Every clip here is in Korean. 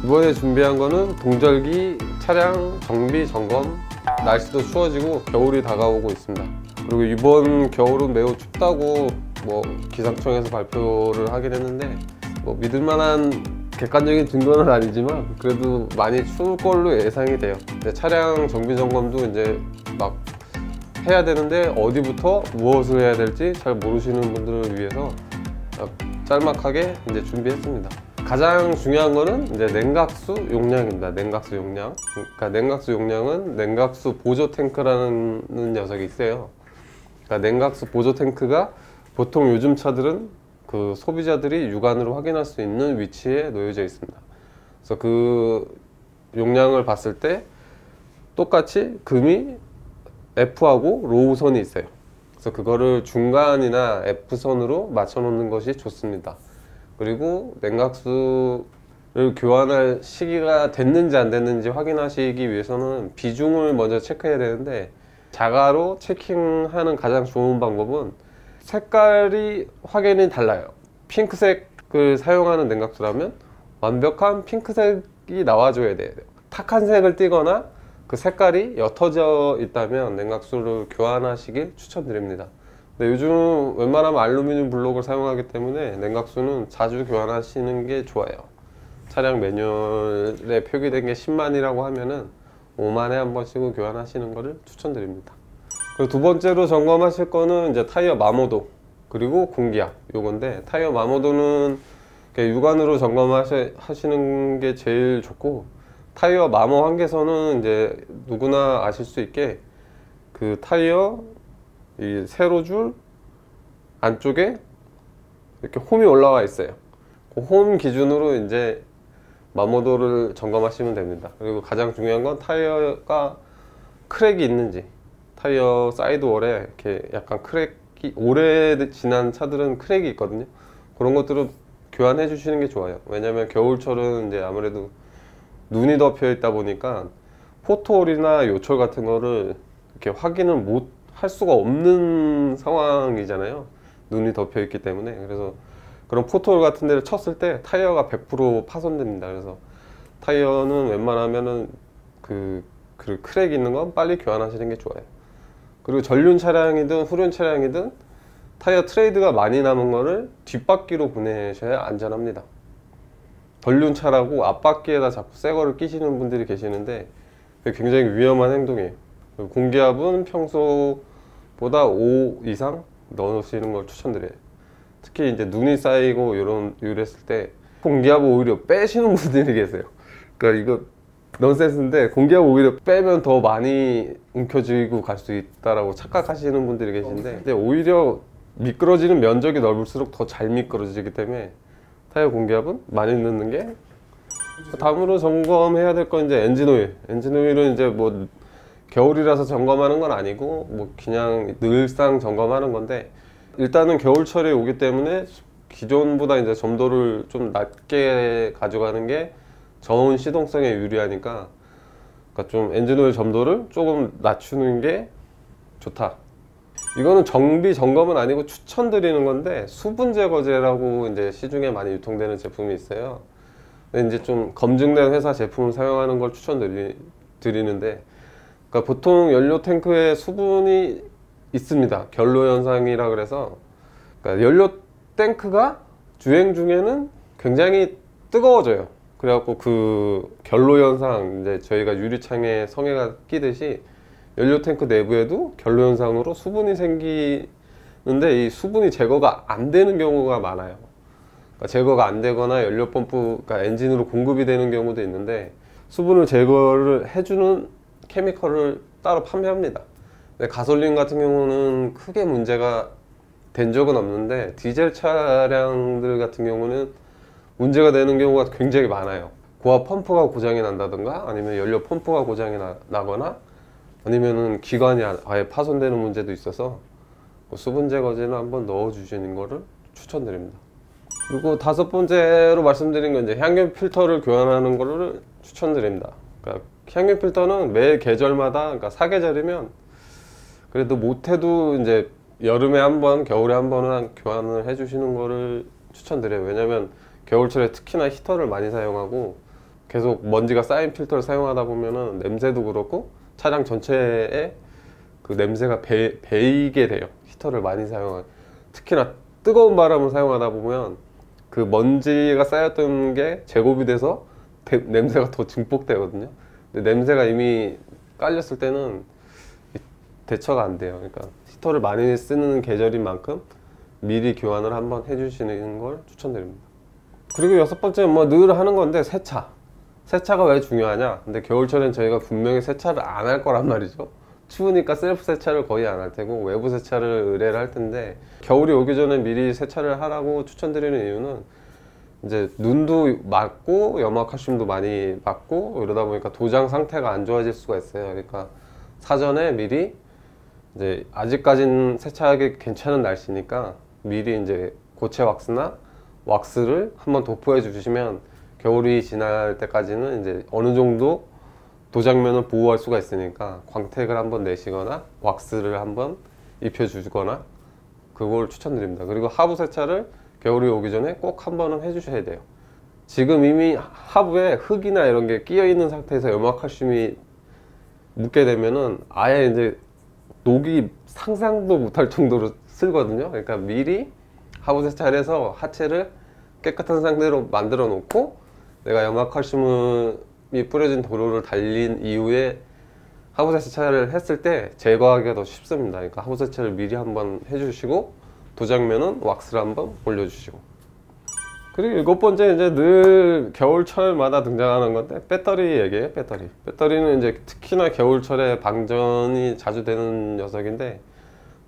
이번에 준비한 거는 동절기 차량 정비 점검. 날씨도 추워지고 겨울이 다가오고 있습니다. 그리고 이번 겨울은 매우 춥다고 기상청에서 발표를 하긴 했는데 믿을만한 객관적인 증거는 아니지만 그래도 많이 추울 걸로 예상이 돼요. 근데 차량 정비 점검도 이제 막 해야 되는데 어디부터 무엇을 해야 될지 잘 모르시는 분들을 위해서 짤막하게 이제 준비했습니다. 가장 중요한 거는 이제 냉각수 용량입니다. 냉각수 용량. 그러니까 냉각수 용량은 냉각수 보조 탱크라는 녀석이 있어요. 그러니까 냉각수 보조 탱크가 보통 요즘 차들은 그 소비자들이 육안으로 확인할 수 있는 위치에 놓여져 있습니다. 그래서 그 용량을 봤을 때 똑같이 금이 F하고 로우선이 있어요. 그래서 그거를 중간이나 F선으로 맞춰 놓는 것이 좋습니다. 그리고 냉각수를 교환할 시기가 됐는지 안 됐는지 확인하시기 위해서는 비중을 먼저 체크해야 되는데, 자가로 체킹하는 가장 좋은 방법은 색깔이 확연히 달라요. 핑크색을 사용하는 냉각수라면 완벽한 핑크색이 나와줘야 돼요. 탁한 색을 띠거나 그 색깔이 옅어져 있다면 냉각수를 교환하시길 추천드립니다. 근데 요즘 웬만하면 알루미늄 블록을 사용하기 때문에 냉각수는 자주 교환하시는 게 좋아요. 차량 매뉴얼에 표기된 게 10만이라고 하면은 5만에 한 번씩은 교환하시는 것을 추천드립니다. 그리고 두 번째로 점검하실 거는 이제 타이어 마모도 그리고 공기압 요건데, 타이어 마모도는 육안으로 점검하시는 게 제일 좋고, 타이어 마모 한계선은 이제 누구나 아실 수 있게 그 타이어 이 세로줄 안쪽에 이렇게 홈이 올라와 있어요. 그 홈 기준으로 이제 마모도를 점검하시면 됩니다. 그리고 가장 중요한 건 타이어가 크랙이 있는지, 타이어 사이드월에 이렇게 약간 크랙이, 오래 지난 차들은 크랙이 있거든요. 그런 것들은 교환해 주시는 게 좋아요. 왜냐면 겨울철은 이제 아무래도 눈이 덮여 있다 보니까 포트홀이나 요철 같은 거를 이렇게 확인을 못 할 수가 없는 상황이잖아요. 눈이 덮여 있기 때문에. 그래서 그런 포트홀 같은 데를 쳤을 때 타이어가 100% 파손됩니다. 그래서 타이어는 웬만하면은 그 크랙 있는 건 빨리 교환하시는 게 좋아요. 그리고 전륜 차량이든 후륜 차량이든 타이어 트레이드가 많이 남은 거를 뒷바퀴로 보내셔야 안전합니다. 전륜 차라고 앞바퀴에다 자꾸 새 거를 끼시는 분들이 계시는데 그게 굉장히 위험한 행동이에요. 공기압은 평소보다 5 이상 넣으시는 걸 추천드려요. 특히 이제 눈이 쌓이고 이랬을 때 공기압을 오히려 빼시는 분들이 계세요. 그러니까 이거 넌센스인데, 공기압을 오히려 빼면 더 많이 움켜쥐고 갈 수 있다라고 착각하시는 분들이 계신데, 근데 오히려 미끄러지는 면적이 넓을수록 더 잘 미끄러지기 때문에 타이어 공기압은 많이 넣는 게. 다음으로 점검해야 될 건 이제 엔진오일. 엔진오일은 이제 겨울이라서 점검하는 건 아니고 그냥 늘상 점검하는 건데, 일단은 겨울철에 오기 때문에 기존보다 이제 점도를 좀 낮게 가져가는 게 저온 시동성에 유리하니까, 그러니까 좀 엔진오일 점도를 조금 낮추는 게 좋다. 이거는 정비 점검은 아니고 추천드리는 건데, 수분 제거제라고 이제 시중에 많이 유통되는 제품이 있어요. 근데 이제 좀 검증된 회사 제품을 사용하는 걸 추천드리는데, 그러니까 보통 연료 탱크에 수분이 있습니다. 결로 현상이라 그래서, 그러니까 연료 탱크가 주행 중에는 굉장히 뜨거워져요. 그래갖고 그 결로 현상, 이제 저희가 유리창에 성에가 끼듯이 연료 탱크 내부에도 결로 현상으로 수분이 생기는데, 이 수분이 제거가 안 되는 경우가 많아요. 그러니까 제거가 안 되거나 연료 펌프, 그러니까 엔진으로 공급이 되는 경우도 있는데, 수분을 제거를 해주는 케미컬을 따로 판매합니다. 근데 가솔린 같은 경우는 크게 문제가 된 적은 없는데, 디젤 차량들 같은 경우는 문제가 되는 경우가 굉장히 많아요. 고압 펌프가 고장이 난다든가, 아니면 연료 펌프가 고장이 나거나, 아니면은 기관이 아예 파손되는 문제도 있어서 수분 제거제는 한번 넣어 주시는 거를 추천드립니다. 그리고 다섯 번째로 말씀드린 건 이제 향균 필터를 교환하는 거를 추천드립니다. 그러니까 향균 필터는 매 계절마다, 그러니까 사계절이면 그래도 못해도 이제 여름에 한 번, 겨울에 한 번은 교환을 해주시는 거를 추천드려요. 왜냐면 겨울철에 특히나 히터를 많이 사용하고 계속 먼지가 쌓인 필터를 사용하다 보면은 냄새도 그렇고 차량 전체에 그 냄새가 배이게 돼요. 히터를 많이 사용하면. 특히나 뜨거운 바람을 사용하다 보면 그 먼지가 쌓였던 게 제곱이 돼서 냄새가 더 증폭되거든요. 근데 냄새가 이미 깔렸을 때는 대처가 안 돼요. 그러니까 히터를 많이 쓰는 계절인 만큼 미리 교환을 한번 해주시는 걸 추천드립니다. 그리고 여섯 번째는 뭐 늘 하는 건데 세차. 세차가 왜 중요하냐? 근데 겨울철엔 저희가 분명히 세차를 안 할 거란 말이죠. 추우니까 셀프 세차를 거의 안 할 테고 외부 세차를 의뢰를 할 텐데, 겨울이 오기 전에 미리 세차를 하라고 추천드리는 이유는 이제 눈도 맞고 염화칼슘도 많이 맞고 이러다 보니까 도장 상태가 안 좋아질 수가 있어요. 그러니까 사전에 미리 이제 아직까진 세차하기 괜찮은 날씨니까 미리 이제 고체 왁스나 왁스를 한번 도포해 주시면 겨울이 지날 때까지는 이제 어느 정도 도장면을 보호할 수가 있으니까 광택을 한번 내시거나 왁스를 한번 입혀 주거나 그걸 추천드립니다. 그리고 하부 세차를 겨울이 오기 전에 꼭 한 번은 해주셔야 돼요. 지금 이미 하부에 흙이나 이런 게 끼어 있는 상태에서 염화칼슘이 묻게 되면은 아예 이제 녹이 상상도 못할 정도로 쓸거든요. 그러니까 미리 하부 세차를 해서 하체를 깨끗한 상태로 만들어 놓고 내가 염화칼슘이 뿌려진 도로를 달린 이후에 하부 세차를 했을 때 제거하기가 더 쉽습니다. 그러니까 하부 세차를 미리 한번 해주시고 도장면은 왁스를 한번 올려주시고. 그리고 일곱 번째, 이제 늘 겨울철마다 등장하는 건데 배터리 얘기예요. 배터리는 이제 특히나 겨울철에 방전이 자주 되는 녀석인데,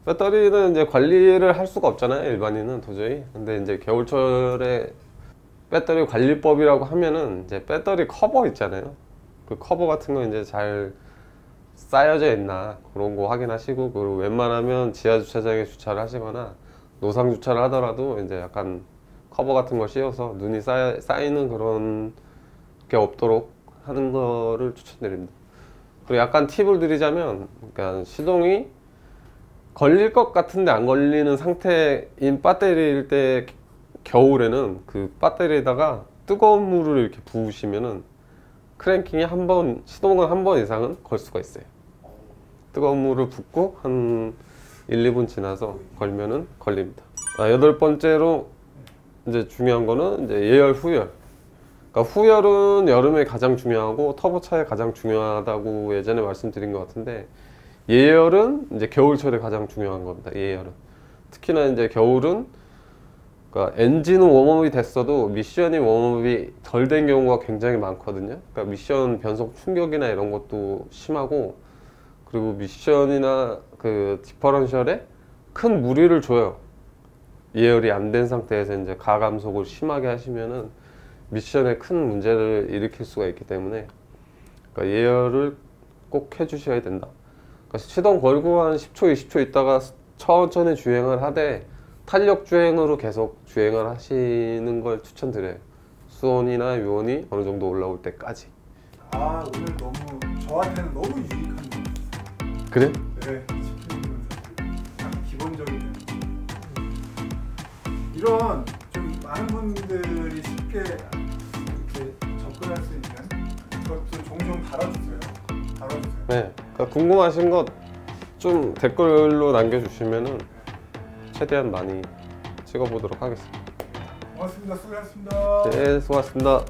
배터리는 이제 관리를 할 수가 없잖아요, 일반인은 도저히. 근데 이제 겨울철에 배터리 관리법이라고 하면은 이제 배터리 커버 있잖아요. 그 커버 같은 거 이제 잘 쌓여져 있나 그런 거 확인하시고, 그리고 웬만하면 지하 주차장에 주차를 하시거나 노상 주차를 하더라도 이제 약간 커버 같은 거 씌워서 눈이 쌓이는 그런 게 없도록 하는 거를 추천드립니다. 그리고 약간 팁을 드리자면, 그러니까 시동이 걸릴 것 같은데 안 걸리는 상태인 배터리일 때 겨울에는 그 배터리에다가 뜨거운 물을 이렇게 부으시면은 크랭킹이 시동을 한 번 이상은 걸 수가 있어요. 뜨거운 물을 붓고 한 1, 2분 지나서 걸면은 걸립니다. 여덟 번째로 이제 중요한 거는 이제 예열, 후열. 그러니까 후열은 여름에 가장 중요하고 터보차에 가장 중요하다고 예전에 말씀드린 것 같은데, 예열은 이제 겨울철에 가장 중요한 겁니다. 예열은 특히나 이제 겨울은 그러니까 엔진은 웜업이 됐어도 미션이 웜업이 덜 된 경우가 굉장히 많거든요. 그러니까 미션 변속 충격이나 이런 것도 심하고, 그리고 미션이나 그 디퍼런셜에 큰 무리를 줘요. 예열이 안 된 상태에서 이제 가감속을 심하게 하시면은 미션에 큰 문제를 일으킬 수가 있기 때문에, 그러니까 예열을 꼭 해주셔야 된다. 그러니까 시동 걸고 한 10초, 20초 있다가 천천히 주행을 하되 탄력 주행으로 계속 주행을 하시는 걸 추천드려요. 수온이나 유온이 어느 정도 올라올 때까지. 오늘 너무 저한테는 너무 유익한 거 같아요. 그래? 네, 딱 기본적인 이런 좀 많은 분들이 쉽게 이렇게 접근할 수 있는 것도 종종 달아주세요. 네, 그러니까 궁금하신 것 좀 댓글로 남겨주시면은 최대한 많이 찍어보도록 하겠습니다. 고맙습니다. 수고하셨습니다. 네, 수고하셨습니다.